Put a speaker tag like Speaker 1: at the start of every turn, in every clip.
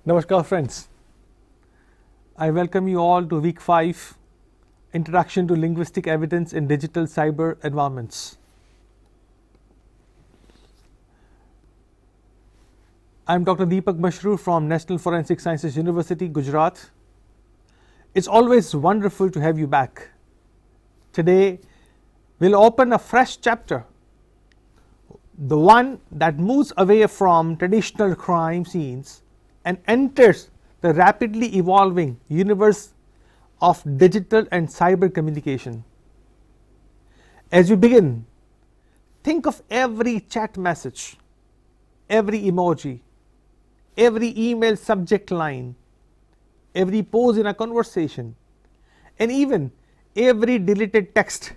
Speaker 1: Namaskar friends, I welcome you all to week 5, Introduction to Linguistic Evidence in Digital Cyber Environments. I am Dr. Deepak Mashroor from National Forensic Sciences University, Gujarat. It's always wonderful to have you back. Today we'll open a fresh chapter, the one that moves away from traditional crime scenes and enters the rapidly evolving universe of digital and cyber communication. As we begin, think of every chat message, every emoji, every email subject line, every pose in a conversation, and even every deleted text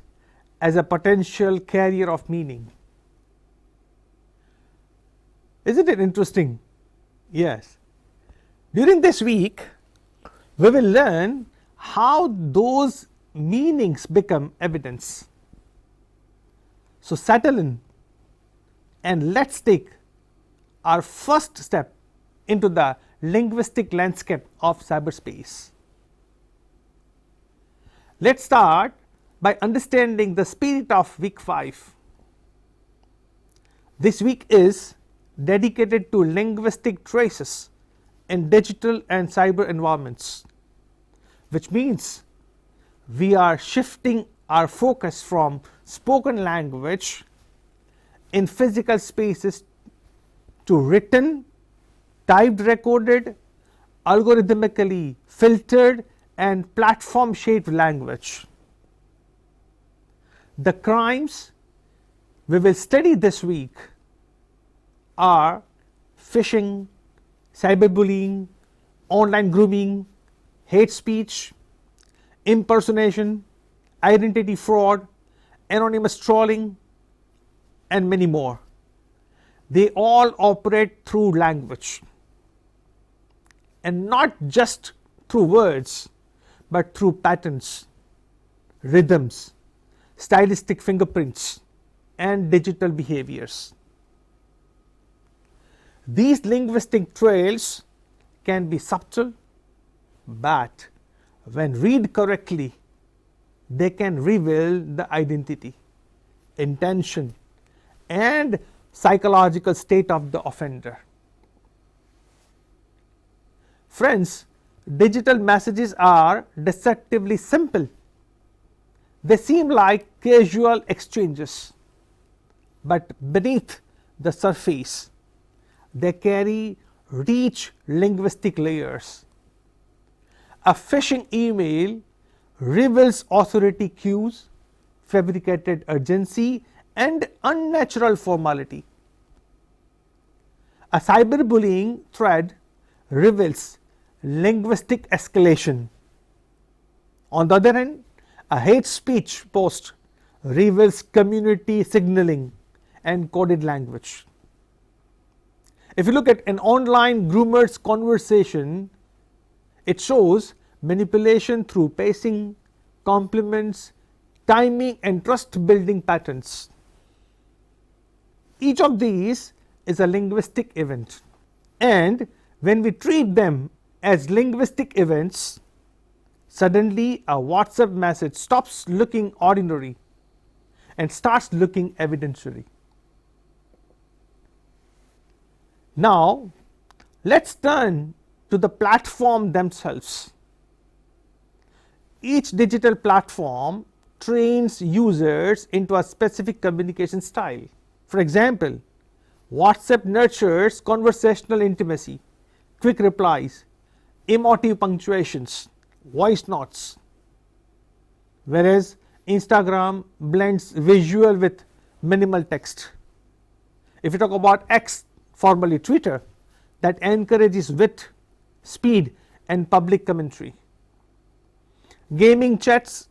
Speaker 1: as a potential carrier of meaning. Isn't it interesting? Yes. During this week, we will learn how those meanings become evidence. So settle in and let's take our first step into the linguistic landscape of cyberspace. Let's start by understanding the spirit of week 5. This week is dedicated to linguistic traces in digital and cyber environments, which means we are shifting our focus from spoken language in physical spaces to written, typed, recorded, algorithmically filtered and platform shaped language. The crimes we will study this week are phishing, cyberbullying, online grooming, hate speech, impersonation, identity fraud, anonymous trolling, and many more. They all operate through language, and not just through words, but through patterns, rhythms, stylistic fingerprints, and digital behaviors. These linguistic trails can be subtle, but when read correctly, they can reveal the identity, intention, and psychological state of the offender. Friends, digital messages are deceptively simple. They seem like casual exchanges, but beneath the surface, they carry rich linguistic layers. A phishing email reveals authority cues, fabricated urgency, and unnatural formality. A cyberbullying thread reveals linguistic escalation. On the other hand, a hate speech post reveals community signaling and coded language. If you look at an online groomer's conversation, it shows manipulation through pacing, compliments, timing, and trust building patterns. Each of these is a linguistic event, and when we treat them as linguistic events, suddenly a WhatsApp message stops looking ordinary and starts looking evidentiary. Now let's turn to the platform themselves. Each digital platform trains users into a specific communication style. For example, WhatsApp nurtures conversational intimacy, quick replies, emotive punctuations, voice notes, whereas Instagram blends visual with minimal text. If you talk about X, formerly Twitter, that encourages wit, speed, and public commentary. Gaming chats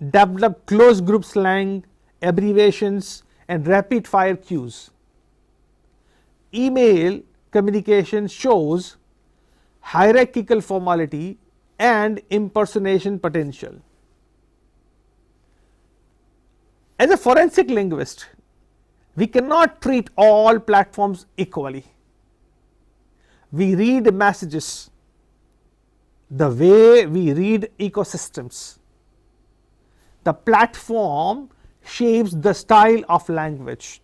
Speaker 1: develop closed group slang, abbreviations, and rapid fire cues. Email communication shows hierarchical formality and impersonation potential. As a forensic linguist, we cannot treat all platforms equally. we read messages, the way we read ecosystems. The platform shapes the style of language,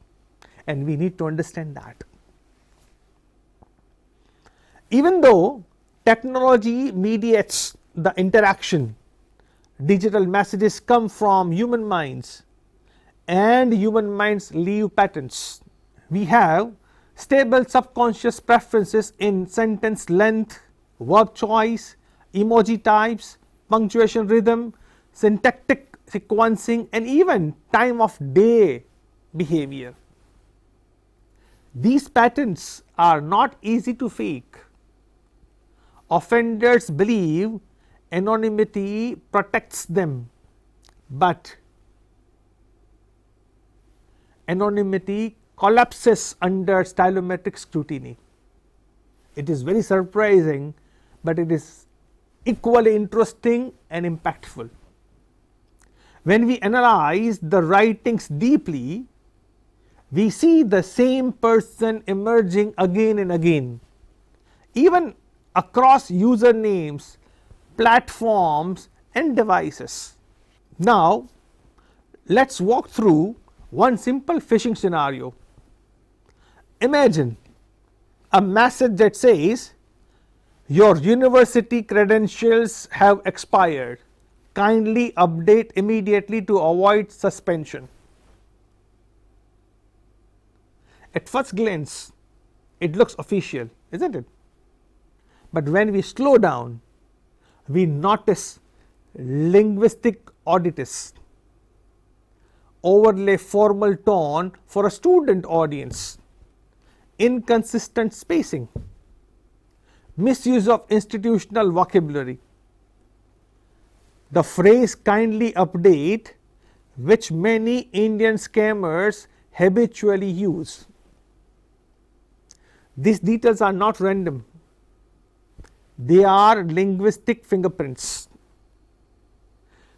Speaker 1: and we need to understand that. Even though technology mediates the interaction, digital messages come from human minds, and human minds leave patterns. We have stable subconscious preferences in sentence length, verb choice, emoji types, punctuation rhythm, syntactic sequencing, and even time of day behavior. These patterns are not easy to fake. Offenders believe anonymity protects them, but anonymity collapses under stylometric scrutiny. It is very surprising, but it is equally interesting and impactful. When we analyze the writings deeply, we see the same person emerging again and again, even across usernames, platforms, and devices. Now, let's walk through one simple phishing scenario. Imagine a message that says, "Your university credentials have expired. Kindly update immediately to avoid suspension." At first glance, it looks official, isn't it? But when we slow down, we notice linguistic oddities, overlay formal tone for a student audience, inconsistent spacing, misuse of institutional vocabulary. The phrase "kindly update," which many Indian scammers habitually use. These details are not random. They are linguistic fingerprints.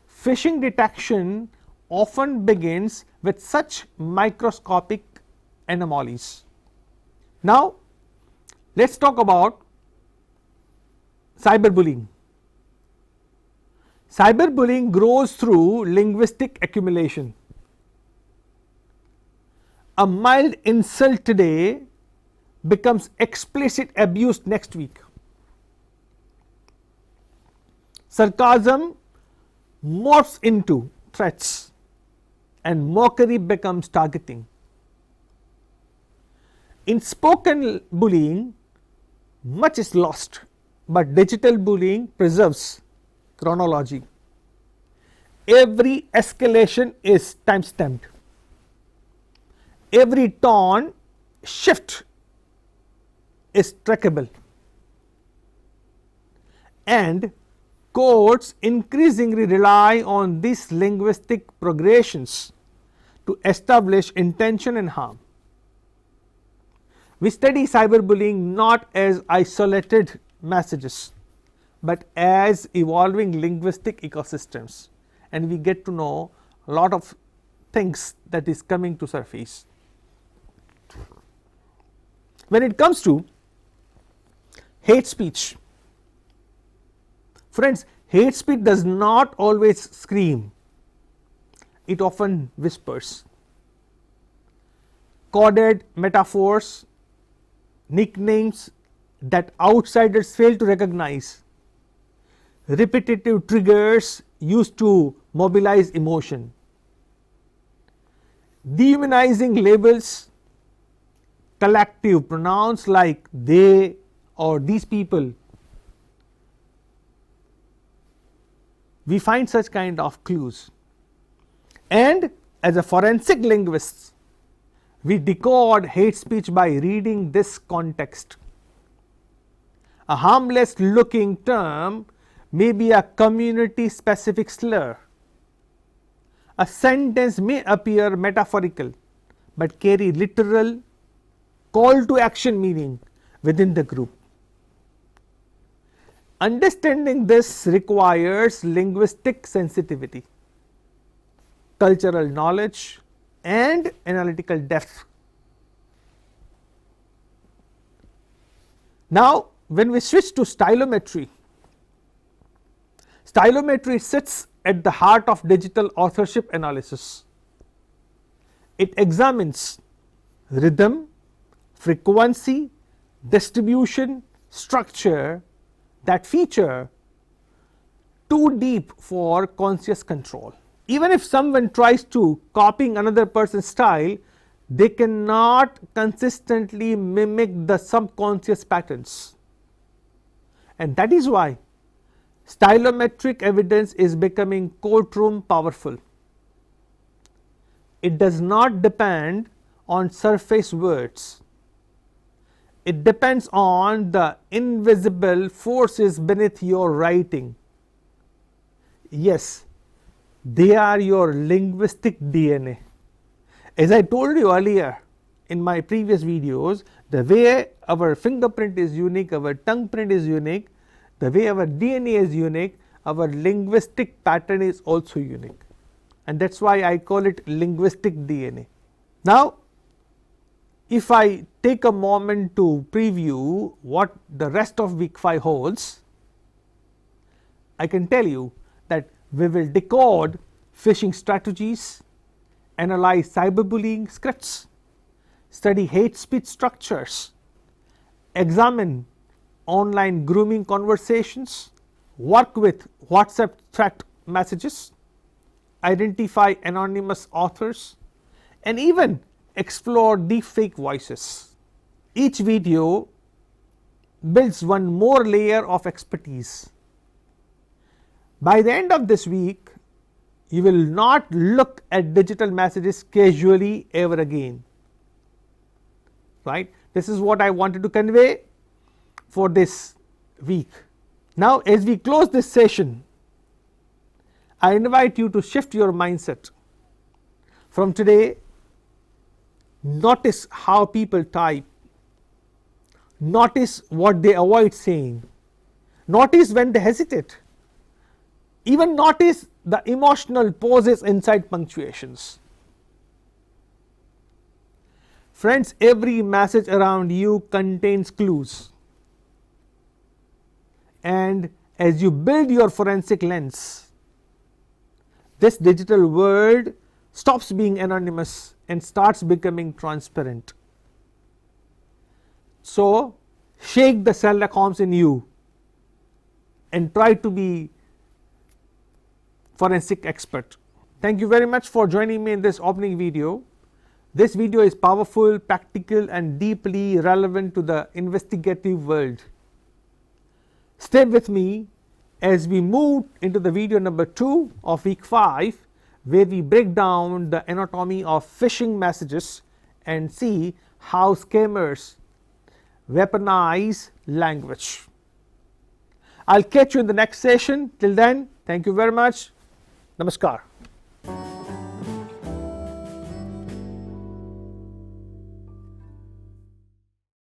Speaker 1: Phishing detection often begins with such microscopic anomalies. Now, let's talk about cyberbullying. Cyberbullying grows through linguistic accumulation. A mild insult today becomes explicit abuse next week. Sarcasm morphs into threats, and mockery becomes targeting. In spoken bullying, much is lost, but digital bullying preserves chronology. Every escalation is time-stamped. Every tone shift is trackable, and courts increasingly rely on these linguistic progressions to establish intention and harm. We study cyberbullying not as isolated messages, but as evolving linguistic ecosystems, and we get to know a lot of things that is coming to surface. When it comes to hate speech, friends, hate speech does not always scream, it often whispers. Coded metaphors, nicknames that outsiders fail to recognize, repetitive triggers used to mobilize emotion, dehumanizing labels, collective pronouns like they or these people. We find such kind of clues, and as a forensic linguist, we decode hate speech by reading this context. A harmless looking term may be a community specific slur. A sentence may appear metaphorical, but carry literal call to action meaning within the group. Understanding this requires linguistic sensitivity, cultural knowledge, and analytical depth. Now, when we switch to stylometry, stylometry sits at the heart of digital authorship analysis. It examines rhythm, frequency, distribution, structure that feature too deep for conscious control. Even if someone tries to copying another person's style, they cannot consistently mimic the subconscious patterns, and that is why stylometric evidence is becoming courtroom powerful. It does not depend on surface words. It depends on the invisible forces beneath your writing. Yes, they are your linguistic DNA. As I told you earlier in my previous videos, the way our fingerprint is unique, our tongue print is unique, the way our DNA is unique, our linguistic pattern is also unique, and that is why I call it linguistic DNA. Now, if I take a moment to preview what the rest of week 5 holds, I can tell you that we will decode phishing strategies, analyze cyberbullying scripts, study hate speech structures, examine online grooming conversations, work with WhatsApp threat messages, identify anonymous authors, and even explore deepfake voices. Each video builds one more layer of expertise. By the end of this week, you will not look at digital messages casually ever again, right. This is what I wanted to convey for this week. Now, as we close this session, I invite you to shift your mindset. From today, notice how people type, notice what they avoid saying, notice when they hesitate, even notice the emotional pauses inside punctuations. Friends, every message around you contains clues, and as you build your forensic lens, this digital world stops being anonymous and starts becoming transparent. So, shake the Sherlock Holmes in you and try to be forensic expert. Thank you very much for joining me in this opening video. This video is powerful, practical, and deeply relevant to the investigative world. Stay with me as we move into the video number 2 of week 5, where we break down the anatomy of phishing messages and see how scammers weaponize language. I'll catch you in the next session. Till then, thank you very much. Namaskar.